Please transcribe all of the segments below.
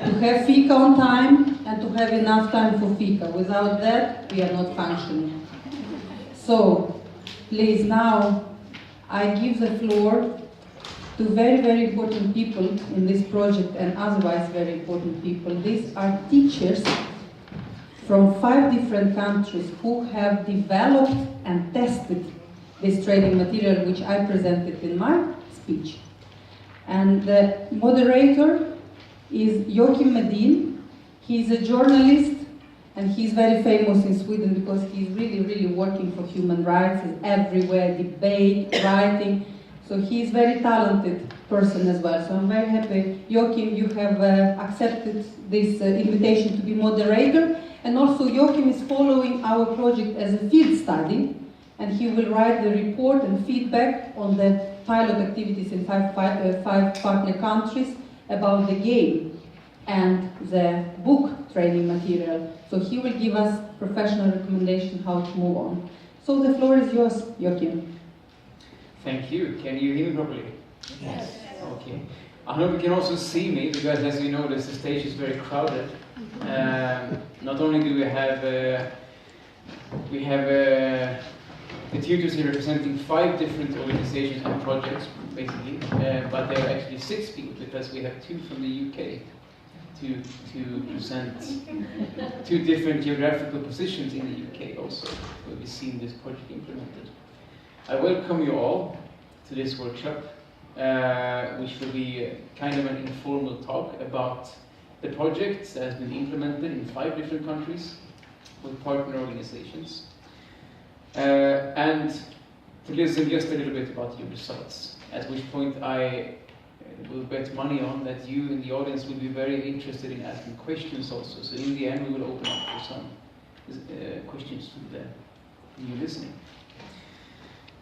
to have fika on time and to have enough time for fika. Without that, we are not functioning. So, please, now I give the floor to very, very important people in this project and otherwise very important people. These are teachers from 5 different countries who have developed and tested this training material which I presented in my speech. And the moderator is Joakim Medin. He's a journalist and he's very famous in Sweden because he's really, really working for human rights. He's everywhere, debate, writing. So he's a very talented person as well. So I'm very happy, Joakim, you have accepted this invitation to be moderator. And also Joakim is following our project as a field study. And he will write the report and feedback on the pilot activities in 5 partner countries about the game and the book training material. So he will give us professional recommendation how to move on. So the floor is yours, Joakim. Thank you. Can you hear me properly? Yes. Okay. I hope you can also see me because, as you notice, the stage is very crowded. Not only do we have the tutors here representing 5 different organizations and projects, basically, but there are actually 6 people because we have 2 from the UK to present 2 different geographical positions in the UK also, where we've seen this project implemented. I welcome you all to this workshop, which will be kind of an informal talk about the project that has been implemented in 5 different countries with partner organizations. And to listen just a little bit about your results, at which point I will bet money on that you in the audience will be very interested in asking questions also. So in the end we will open up for some questions from you listening.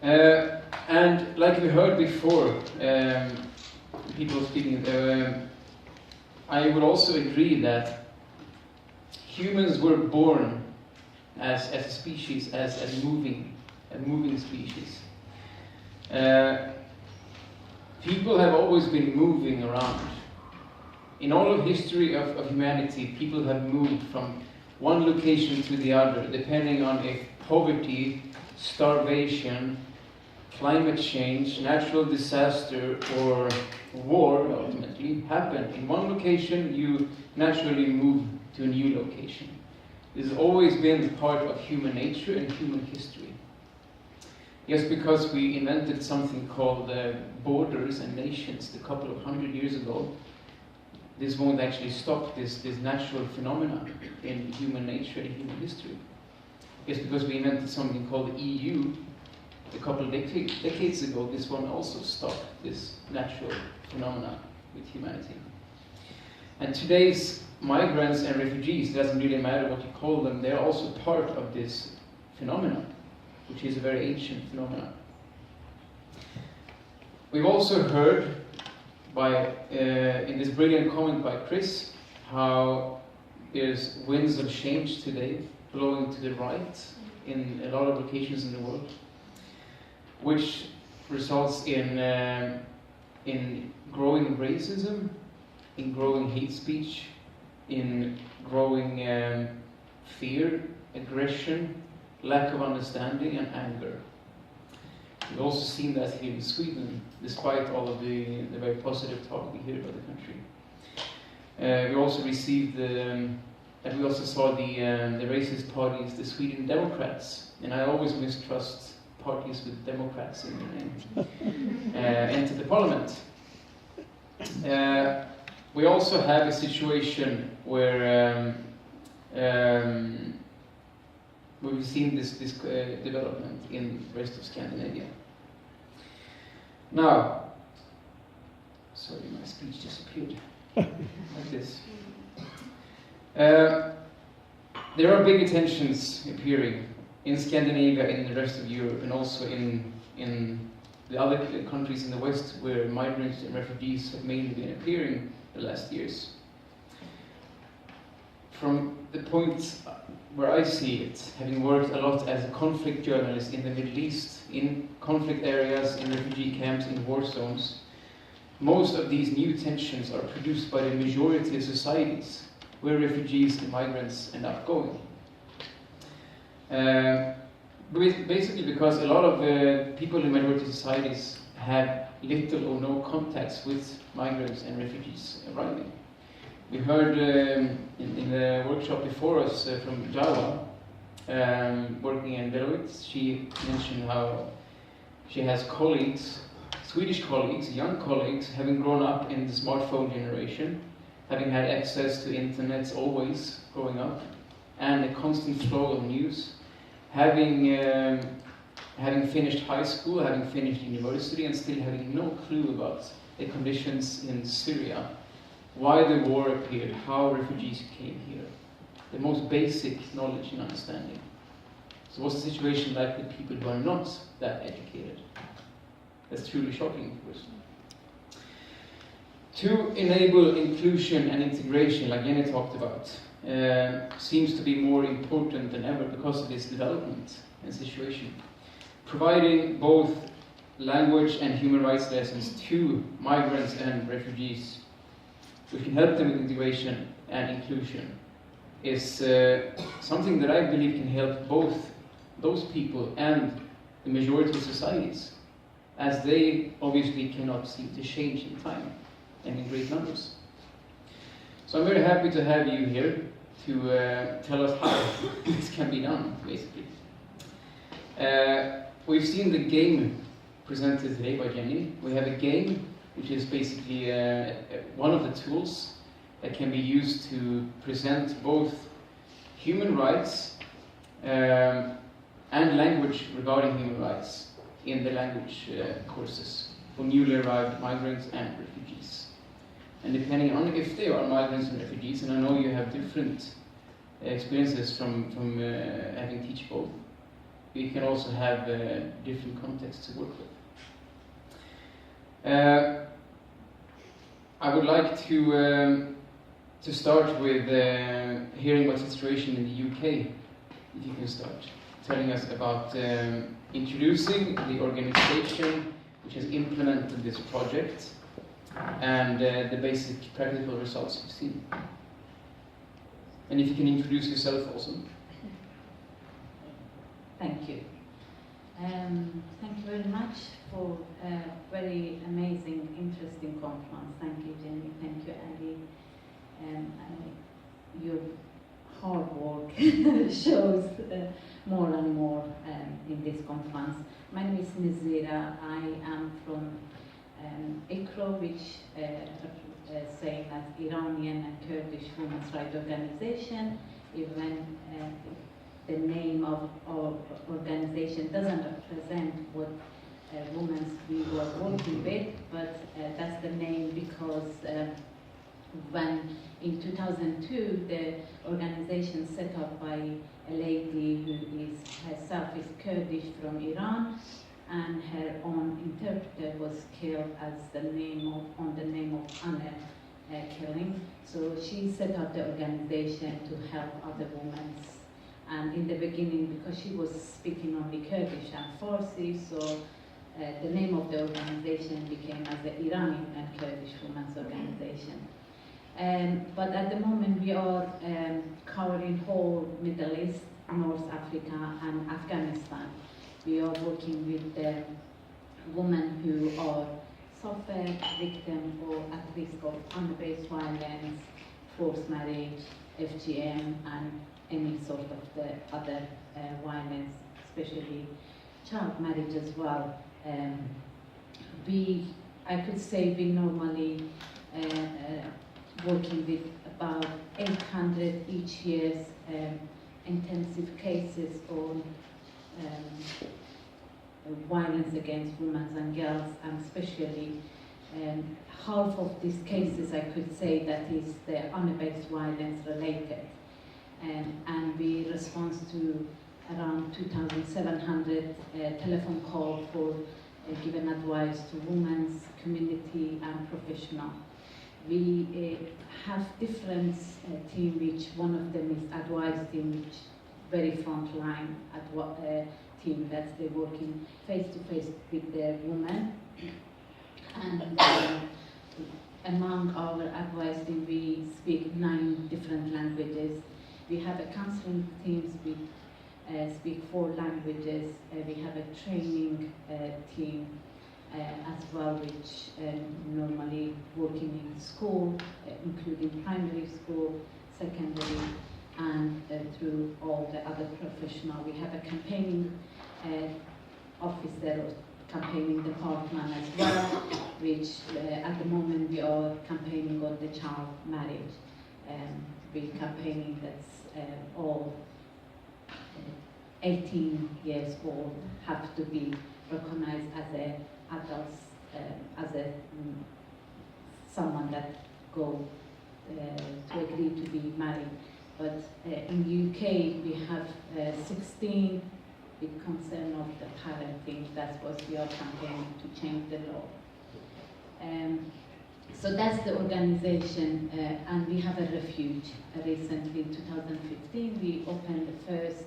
And like we heard before, people speaking, I would also agree that humans were born as a species, as a moving species. People have always been moving around. In all of history of humanity, people have moved from one location to the other, depending on if poverty, starvation, climate change, natural disaster, or war ultimately happened. In one location, you naturally move to a new location. This has always been part of human nature and human history. Just because we invented something called borders and nations a couple of 100 years ago, this won't actually stop this natural phenomenon in human nature and human history. Just because we invented something called the EU a couple of decades ago, this won't also stop this natural phenomenon with humanity. And today's migrants and refugees, it doesn't really matter what you call them, they're also part of this phenomenon, which is a very ancient phenomenon. We've also heard in this brilliant comment by Chris, how there's winds of change today blowing to the right in a lot of locations in the world, which results in growing racism, in growing hate speech, in growing fear, aggression, lack of understanding, and anger. We've also seen that here in Sweden, despite all of the very positive talk we hear about the country. We also received and we also saw the racist parties, the Sweden Democrats, and I always mistrust parties with Democrats in the name, enter the parliament. We also have a situation where we've seen this development in the rest of Scandinavia. Now, sorry, my speech disappeared. Like this. There are big tensions appearing in Scandinavia, in the rest of Europe, and also in the other countries in the West where migrants and refugees have mainly been appearing the last years. From the point where I see it, having worked a lot as a conflict journalist in the Middle East, in conflict areas, in refugee camps, in war zones, most of these new tensions are produced by the majority of societies where refugees and migrants end up going. Basically because a lot of people in majority societies have little or no contacts with migrants and refugees arriving. We heard in the workshop before us from Java, working in Deloitte, she mentioned how she has colleagues, Swedish colleagues, young colleagues, having grown up in the smartphone generation, having had access to internet always growing up, and a constant flow of news, having finished high school, having finished university, and still having no clue about the conditions in Syria, why the war appeared, how refugees came here, the most basic knowledge and understanding. So what's the situation like with people who are not that educated? That's truly shocking, of course. To enable inclusion and integration, like Jenny talked about, seems to be more important than ever because of this development and situation. Providing both language and human rights lessons to migrants and refugees, which can help them with integration and inclusion, is something that I believe can help both those people and the majority of societies, as they obviously cannot seem to change in time and in great numbers. So I'm very happy to have you here to tell us how this can be done, basically. We've seen the game presented today by Jenny. We have a game which is basically one of the tools that can be used to present both human rights and language regarding human rights in the language courses for newly arrived migrants and refugees. And depending on if they are migrants and refugees, and I know you have different experiences from having teach both, we can also have different contexts to work with. I would like to start with hearing what's the situation in the UK. If you can start telling us about introducing the organization which has implemented this project and the basic practical results you've seen. And if you can introduce yourself also. Thank you. Thank you very much for a very amazing, interesting conference. Thank you, Jenny. Thank you, Andy. Your hard work shows more and more in this conference. My name is Nizira. I am from ICRO, which saying as Iranian and Kurdish Women's Rights Organization. Even the name of our organization doesn't represent what women we were working with, but that's the name because when in 2002 the organization set up by a lady who is herself is Kurdish from Iran, and her own interpreter was killed as the name of honor killing. So she set up the organization to help other women. And in the beginning, because she was speaking only Kurdish and Farsi, so the name of the organization became as the Iranian and Kurdish Women's Organization. But at the moment, we are covering whole Middle East, North Africa, and Afghanistan. We are working with the women who are suffered, victim, or at risk of honor-based violence, forced marriage, FGM, and any sort of the other violence, especially child marriage as well. I could say we normally working with about 800 each year intensive cases on violence against women and girls, and especially half of these cases I could say that is the honor-based violence related. And we respond to around 2,700 telephone calls for giving advice to women's community and professional. We have different team, which one of them is advice team, which very front line team that they're working face to face with the women. And among our advisors, we speak 9 different languages. We have a counseling team speak 4 languages. We have a training team as well, which normally working in school, including primary school, secondary, and through all the other professional. We have a campaigning officer or campaigning department as well, which at the moment we are campaigning on the child marriage. We're campaigning that's all 18 years old have to be recognized as a adults, as a someone that go to agree to be married. But in UK we have 16 with concern of the parenting. That's what we are campaigning to change the law. So that's the organization, and we have a refuge. Recently, in 2015, we opened the first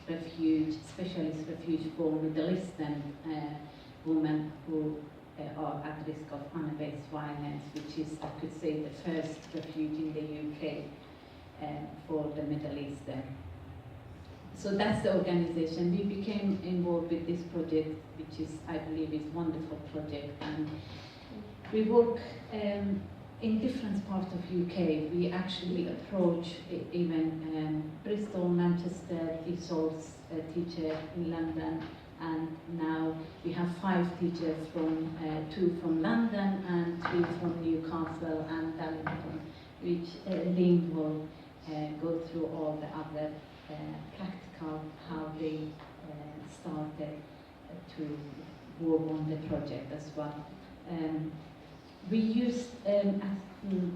refuge, specialist refuge for Middle Eastern women who are at risk of family-based violence, which is, I could say, the first refuge in the UK for the Middle Eastern. So that's the organization. We became involved with this project, which is, I believe, is a wonderful project, and we work in different parts of UK. We actually approach even Bristol, Manchester, Isol's teacher in London, and now we have 5 teachers from 2 from London and 3 from Newcastle and Darlington, which Lynne will go through all the other practical, how they started to work on the project as well. We used, I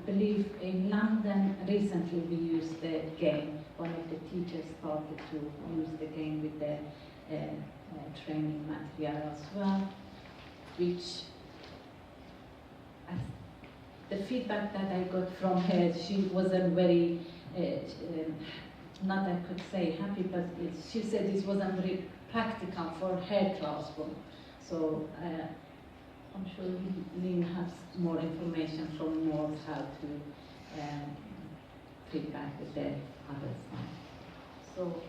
believe in London recently, we used the game. One of the teachers started to use the game with the training material as well, which the feedback that I got from her, she wasn't very, not I could say happy, but she said this wasn't very practical for her classroom. So I'm sure Lynne has more information from North how to feedback with the others. So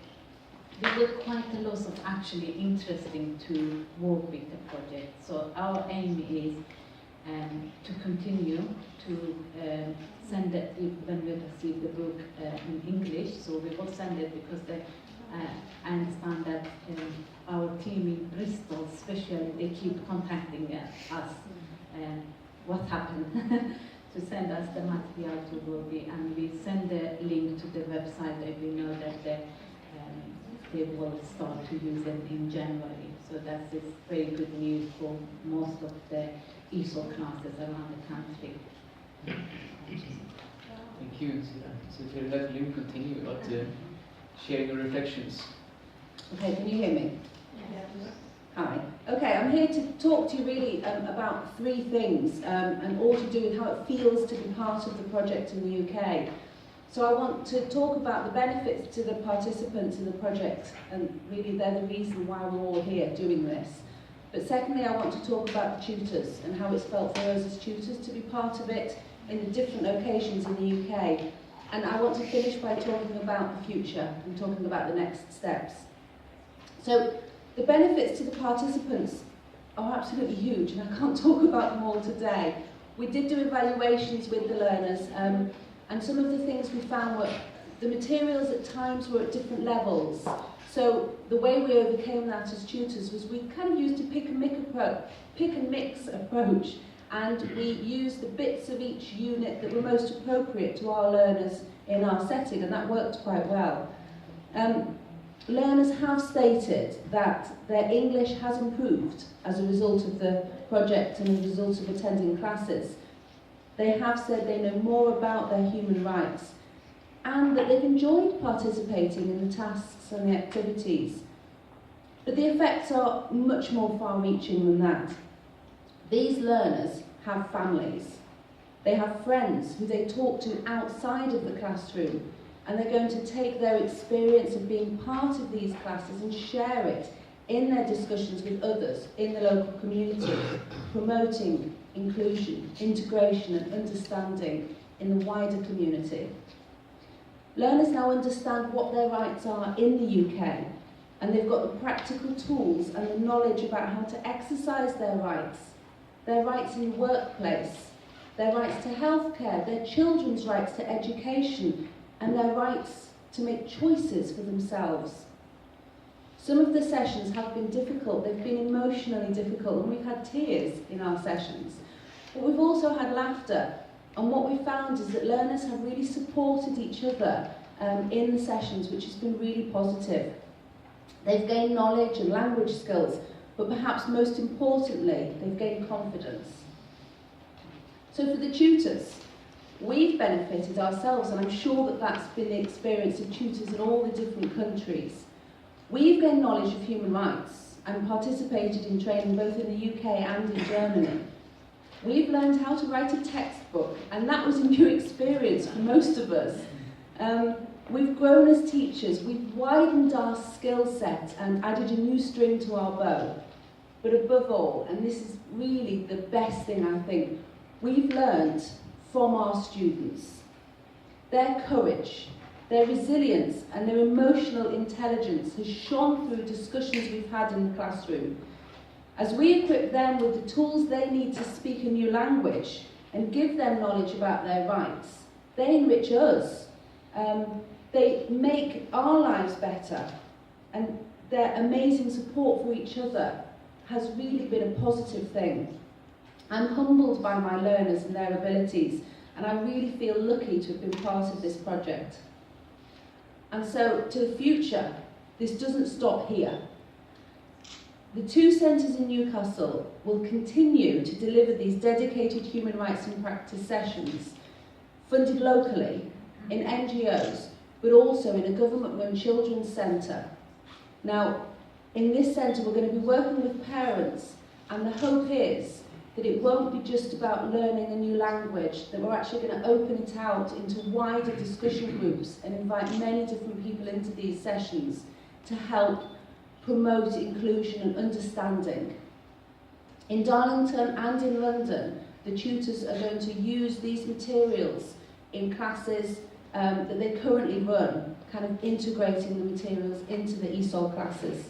we got quite a lot of actually interesting to work with the project. So our aim is to continue to send it when we receive the book in English. So we will send it because I understand that our team in Bristol, especially, they keep contacting us. What happened? To send us the material to Wordie, and we send the link to the website, and we know that they will start to use it in January. So that is very good news for most of the ESOL classes around the country. Thank you, Sira. So if you let Lynne continue about sharing your reflections. Okay, can you hear me? Yeah. Hi. Okay, I'm here to talk to you really about 3 things, and all to do with how it feels to be part of the project in the UK. So I want to talk about the benefits to the participants in the project, and really they're the reason why we're all here doing this. But secondly, I want to talk about the tutors and how it's felt for us as tutors to be part of it in the different locations in the UK. And I want to finish by talking about the future and talking about the next steps. So the benefits to the participants are absolutely huge, and I can't talk about them all today. We did do evaluations with the learners, and some of the things we found were the materials at times were at different levels. So the way we overcame that as tutors was we kind of used a pick and mix approach, and we used the bits of each unit that were most appropriate to our learners in our setting, and that worked quite well. Learners have stated that their English has improved as a result of the project and as a result of attending classes. They have said they know more about their human rights and that they've enjoyed participating in the tasks and the activities. But the effects are much more far-reaching than that. These learners have families. They have friends who they talk to outside of the classroom, and they're going to take their experience of being part of these classes and share it in their discussions with others in the local community, promoting inclusion, integration and understanding in the wider community. Learners now understand what their rights are in the UK, and they've got the practical tools and the knowledge about how to exercise their rights in the workplace, their rights to healthcare, their children's rights to education, and their rights to make choices for themselves. Some of the sessions have been difficult, they've been emotionally difficult, and we've had tears in our sessions. But we've also had laughter, and what we found is that learners have really supported each other in the sessions, which has been really positive. They've gained knowledge and language skills, but perhaps most importantly, they've gained confidence. So for the tutors, we've benefited ourselves, and I'm sure that that's been the experience of tutors in all the different countries. We've gained knowledge of human rights and participated in training both in the UK and in Germany. We've learned how to write a textbook, and that was a new experience for most of us. We've grown as teachers, we've widened our skill set and added a new string to our bow. But above all, and this is really the best thing I think, we've learned from our students. Their courage, their resilience and their emotional intelligence has shone through discussions we've had in the classroom. As we equip them with the tools they need to speak a new language and give them knowledge about their rights, they enrich us. They make our lives better, and their amazing support for each other has really been a positive thing. I'm humbled by my learners and their abilities, and I really feel lucky to have been part of this project. And so, to the future, this doesn't stop here. The two centres in Newcastle will continue to deliver these dedicated human rights in practice sessions, funded locally, in NGOs, but also in a government-run children's centre. Now, in this centre we're going to be working with parents, and the hope is that it won't be just about learning a new language, that we're actually going to open it out into wider discussion groups and invite many different people into these sessions to help promote inclusion and understanding. In Darlington and in London, the tutors are going to use these materials in classes that they currently run, kind of integrating the materials into the ESOL classes.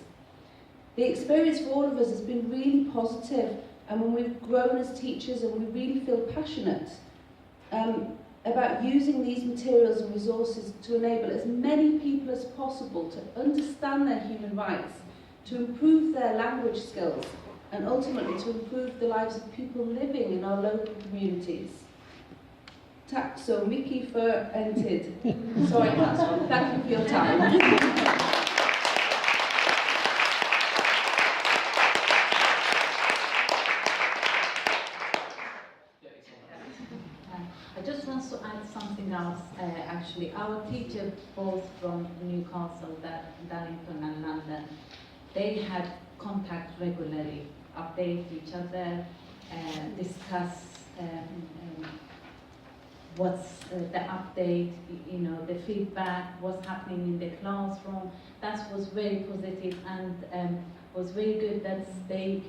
The experience for all of us has been really positive, and when we've grown as teachers and we really feel passionate about using these materials and resources to enable as many people as possible to understand their human rights, to improve their language skills, and ultimately to improve the lives of people living in our local communities. Tack så mycket för en tid. Sorry, that's wrong. Thank you for your time. I just want to add something else. Actually, our teachers, both from Newcastle, Darlington and London, they had contact regularly, update each other, discuss what's the update, you know, the feedback, what's happening in the classroom. That was very positive, and was very good that they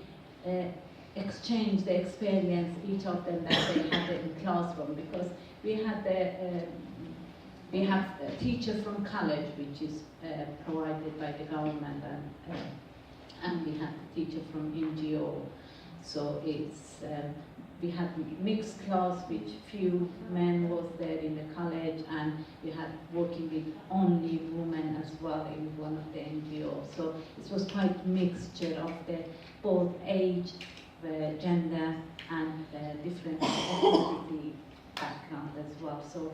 exchange the experience, each of them, that they had in classroom, because we had we have a teacher from college, which is provided by the government, and we had a teacher from NGO. So it's we had mixed class, which few men was there in the college, and we had working with only women as well in one of the NGOs. So it was quite mixture of the both age, gender, and different ethnicity background as well. So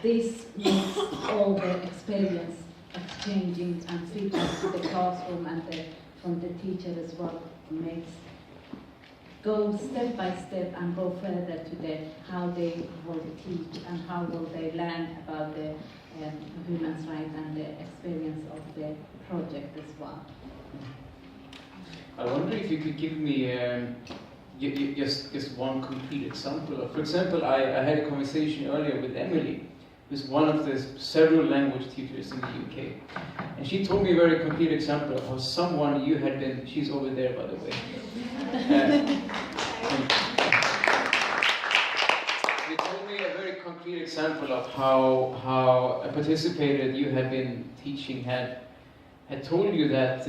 this makes all the experience exchanging and feedback to the classroom and from the teacher as well, makes go step by step and go further to how they will teach and how will they learn about the human rights and the experience of the project as well. I wonder if you could give me just one complete example. For example, I had a conversation earlier with Emília, who's one of the several language teachers in the UK. And she told me a very complete example of how someone you had been, she's over there by the way. clear example of how a participator you had been teaching had told you that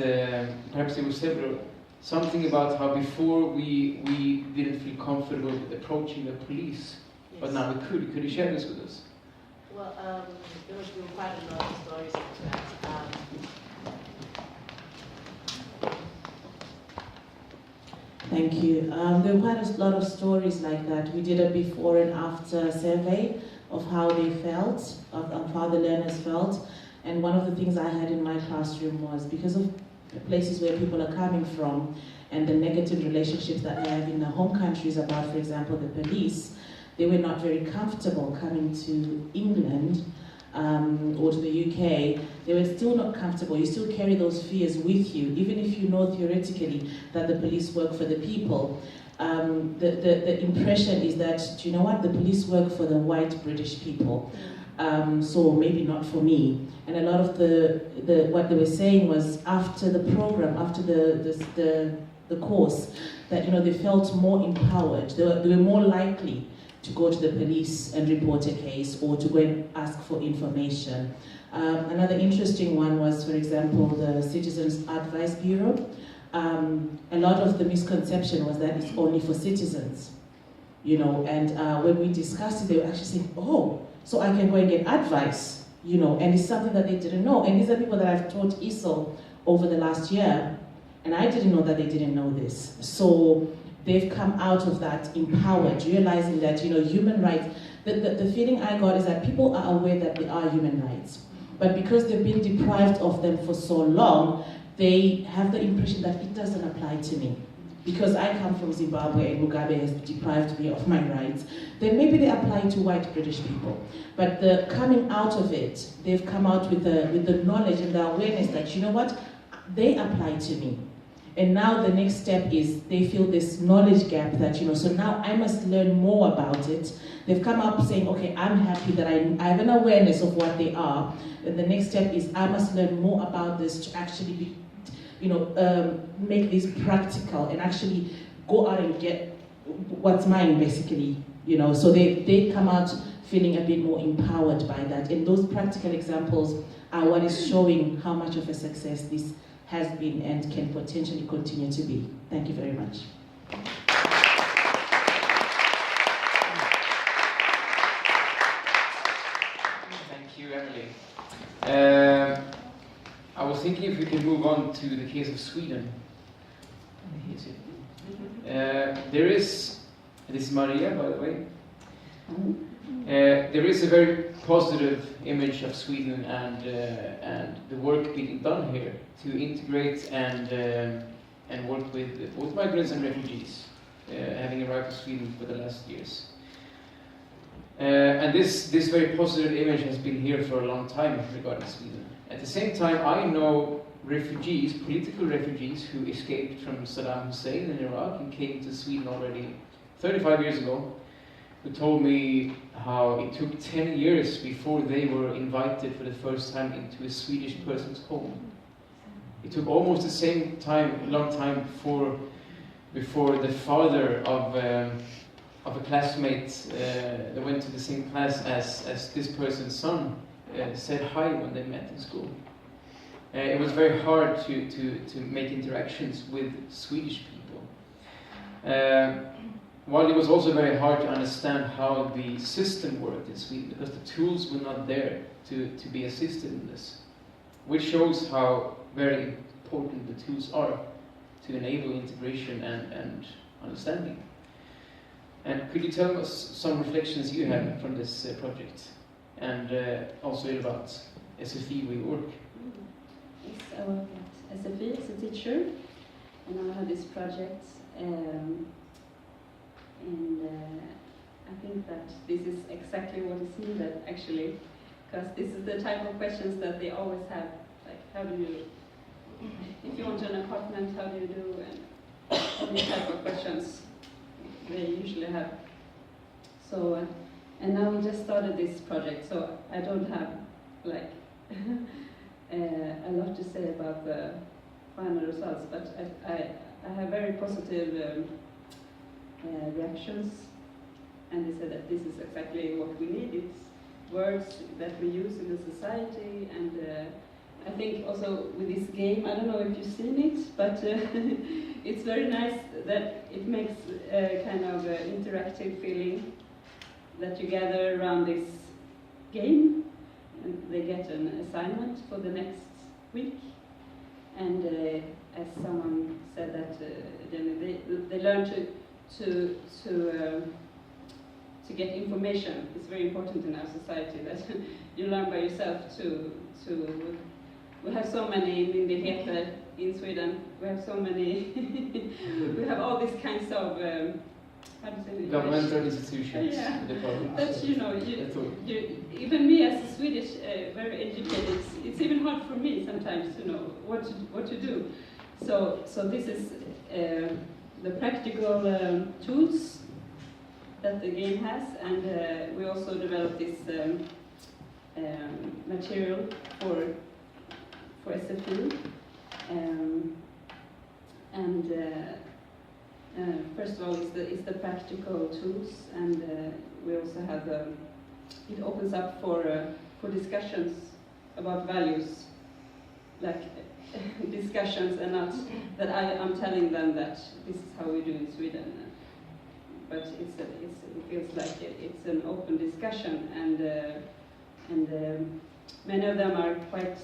perhaps there were several, something about how before we didn't feel comfortable with approaching the police, Yes. but now we could. Could you share this with us? Well, there was quite a lot of stories into that. Thank you. There were quite a lot of stories like that. We did a before and after survey of how they felt, of how the learners felt. And one of the things I had in my classroom was because of the places where people are coming from and the negative relationships that they have in their home countries about, for example, the police, they were not very comfortable coming to England or to the UK. They were still not comfortable. You still carry those fears with you, even if you know theoretically that the police work for the people. The impression is that, do you know what, the police work for the white British people, so maybe not for me. And a lot of what they were saying was after the program, after the course, that they felt more empowered. They were more likely to go to the police and report a case or to go and ask for information. Another interesting one was, for example, the Citizens Advice Bureau. A lot of the misconception was that it's only for citizens, and when we discussed it, they were actually saying, oh, so I can go and get advice, and it's something that they didn't know. And these are people that I've taught ESOL over the last year, and I didn't know that they didn't know this. So they've come out of that empowered, realizing that, human rights, the feeling I got is that people are aware that they are human rights, but because they've been deprived of them for so long, they have the impression that it doesn't apply to me. Because I come from Zimbabwe and Mugabe has deprived me of my rights, then maybe they apply to white British people. But the coming out of it, they've come out with the knowledge and the awareness that, you know what, they apply to me. And now the next step is they feel this knowledge gap that, so now I must learn more about it. They've come up saying, okay, I'm happy that I have an awareness of what they are. And the next step is I must learn more about this to actually be, make this practical and actually go out and get what's mine, basically. So they come out feeling a bit more empowered by that. And those practical examples are what is showing how much of a success this has been and can potentially continue to be. Thank you very much. Thank you, Emily. I was thinking if we can move on to the case of Sweden. There is, this is Maria, by the way. There is a very positive image of Sweden and the work being done here to integrate and work with both migrants and refugees, having arrived to Sweden for the last years. And this very positive image has been here for a long time regarding Sweden. At the same time, I know refugees, political refugees, who escaped from Saddam Hussein in Iraq and came to Sweden already 35 years ago, who told me how it took 10 years before they were invited for the first time into a Swedish person's home. It took almost the same time, long time before the father of a classmate that went to the same class as this person's son said hi when they met in school. It was very hard to make interactions with Swedish people. While it was also very hard to understand how the system worked in Sweden, because the tools were not there to be assisted in this, which shows how very important the tools are to enable integration and understanding. And could you tell us some reflections you have from this project, and also about SFI where you work? Yes, I work at SFI as a teacher, and I have this project. I think that this is exactly what is needed, actually, because this is the type of questions that they always have, like how do you, if you want an apartment, how do you do, and all these type of questions they usually have. So, and now we just started this project, so I don't have like a lot to say about the final results, but I have very positive reactions, and they said that this is exactly what we need. It's words that we use in the society, and I think also with this game, I don't know if you've seen it, but it's very nice that it makes a kind of interactive feeling that you gather around this game, and they get an assignment for the next week. And as someone said that they learn to get information. It's very important in our society that you learn by yourself to. We have so many myndigheter in Sweden. We have so many. We have all these kinds of how do you say it? Governmental institutions. Yeah. The problem. That's even me as a Swedish, very educated. It's even hard for me sometimes to know what to do. So this is the practical tools that the game has, and we also developed this material for SFU, first of all is the practical tools, and we also have it opens up for discussions about values, like discussions, and not that I'm telling them that this is how we do in Sweden. But it feels like it's an open discussion, and many of them are quite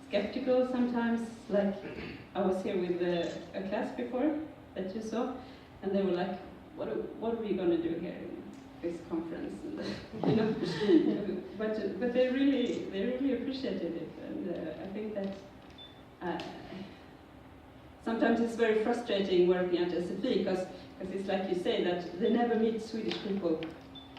skeptical sometimes. Like I was here with a class before that you saw, and they were like, "What are we going to do here in this conference?" And, you know, but they really appreciated it, and I think that sometimes it's very frustrating working at SFI because it's like you say that they never meet Swedish people.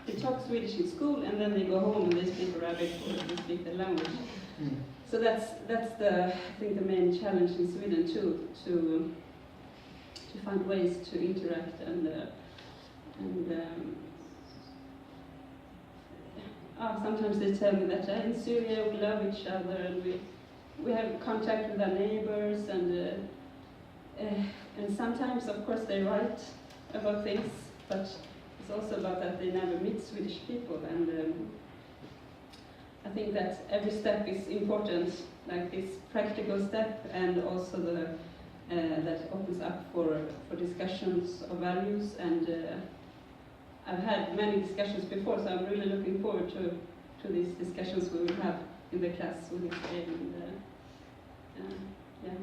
They talk Swedish in school and then they go home and they speak Arabic or they speak the language. Mm. So that's I think the main challenge in Sweden too, to find ways to interact and sometimes they tell me that in Syria we love each other and we have contact with our neighbors and sometimes of course they write about things, but it's also about that they never meet Swedish people, and I think that every step is important, like this practical step, and also the that opens up for discussions of values, and I've had many discussions before, so I'm really looking forward to these discussions we will have in the class with this game, and yeah.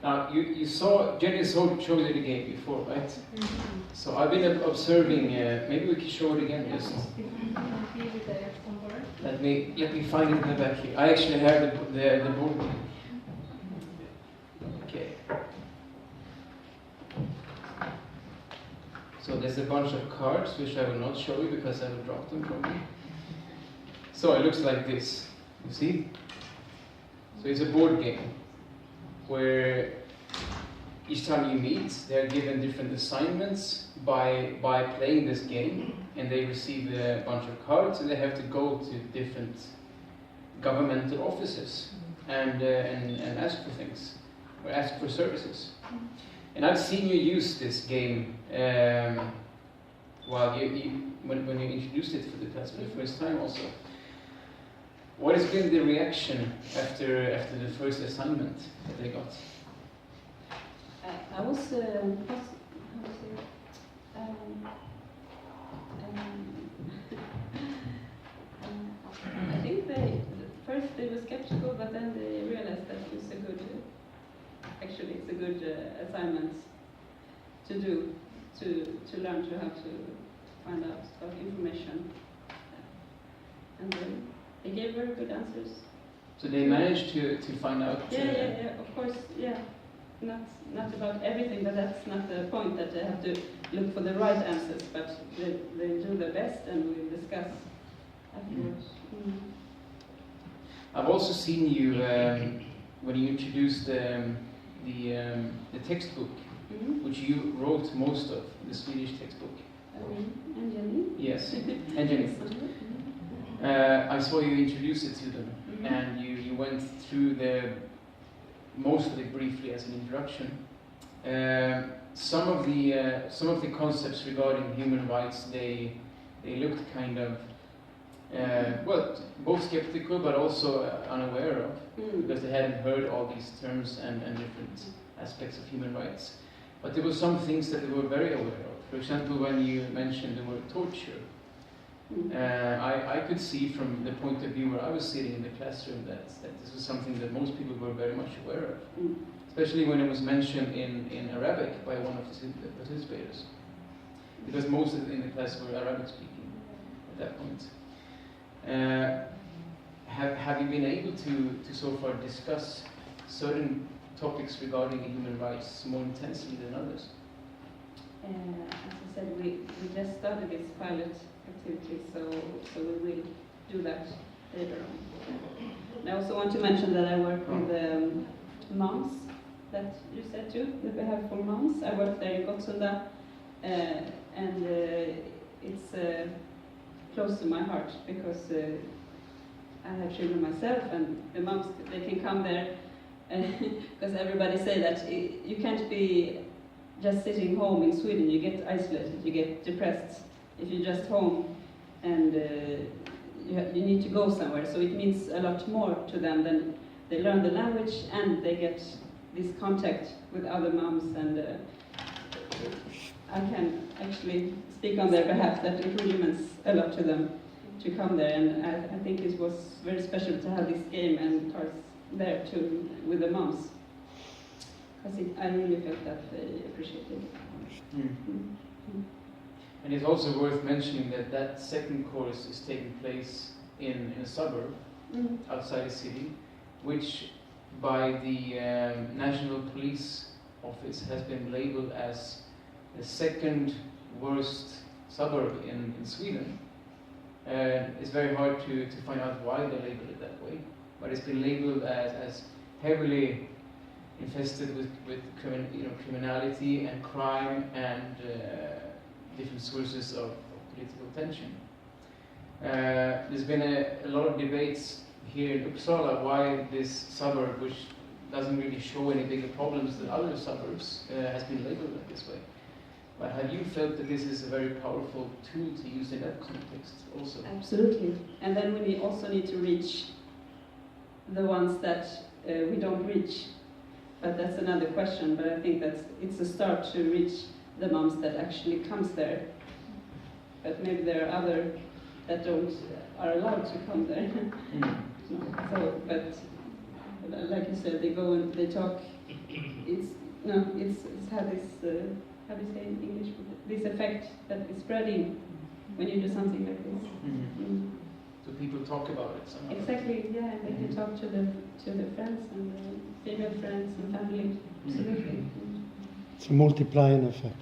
Now, you saw, Jenny showed you the game before, right? Mm-hmm. So I've been observing, maybe we can show it again, just. Let me find it in the back here. I actually have the board. Okay. So there's a bunch of cards, which I will not show you because I will drop them from you. So it looks like this, you see? So it's a board game, where each time you meet, they're given different assignments by playing this game, and they receive a bunch of cards, and they have to go to different governmental offices and ask for things, or ask for services. And I've seen you use this game when you introduced it for the class for the first time also. What has been the reaction after the first assignment that they got? I was I think first they were skeptical, but then they realized that it's a good assignment to do, to learn to how to find out about information, and they gave very good answers. So they managed to find out? Yeah, of course, yeah. Not about everything, but that's not the point, that they have to look for the right answers, but they do their best and we'll discuss afterwards. Mm. I've also seen you, when you introduced the textbook, which you wrote most of, the Swedish textbook. And Jenny? Yes, and Jenny. I saw you introduce it to them, and you went through mostly briefly as an introduction, some of the concepts regarding human rights, they looked kind of well, both skeptical but also unaware of, because they hadn't heard all these terms and different aspects of human rights. But there were some things that they were very aware of. For example, when you mentioned the word torture, I could see from the point of view where I was sitting in the classroom that this was something that most people were very much aware of, especially when it was mentioned in Arabic by one of the participators, because most of in the class were Arabic speaking at that point. Have you been able to so far discuss certain topics regarding human rights more intensely than others? As I said, we just started this pilot activity, so we will do that later on. And I also want to mention that I work with moms, that you said too, the Behalf for Moms. I work there in Gottsunda, and it's close to my heart, because I have children myself, and the moms, they can come there, because everybody say that you can't be just sitting home in Sweden. You get isolated, you get depressed if you're just home, and you need to go somewhere. So it means a lot more to them than they learn the language and they get this contact with other moms, and I can actually speak on their behalf that it really means a lot to them to come there, and I think it was very special to have this game and cars there too with the moms, because I really felt that they appreciated it. And it's also worth mentioning that second course is taking place in a suburb outside the city, which by the National Police Office has been labeled as the second worst suburb in Sweden. It's very hard to find out why they labeled it that way, but it's been labeled as heavily infested with criminality and crime and different sources of political tension. There's been a lot of debates here in Uppsala why this suburb, which doesn't really show any bigger problems than other suburbs, has been labeled like this way. But have you felt that this is a very powerful tool to use in that context also? Absolutely. And then we also need to reach the ones that we don't reach. But that's another question. But I think that it's a start to reach the moms that actually comes there. But maybe there are others that are allowed to come there. So, but like you said, they go and they talk. It's had this. How do you say in English? This effect that is spreading when you do something like this. So people talk about it somehow. Exactly, yeah, and they can talk to their friends and female friends and family. Absolutely. It's a multiplying effect.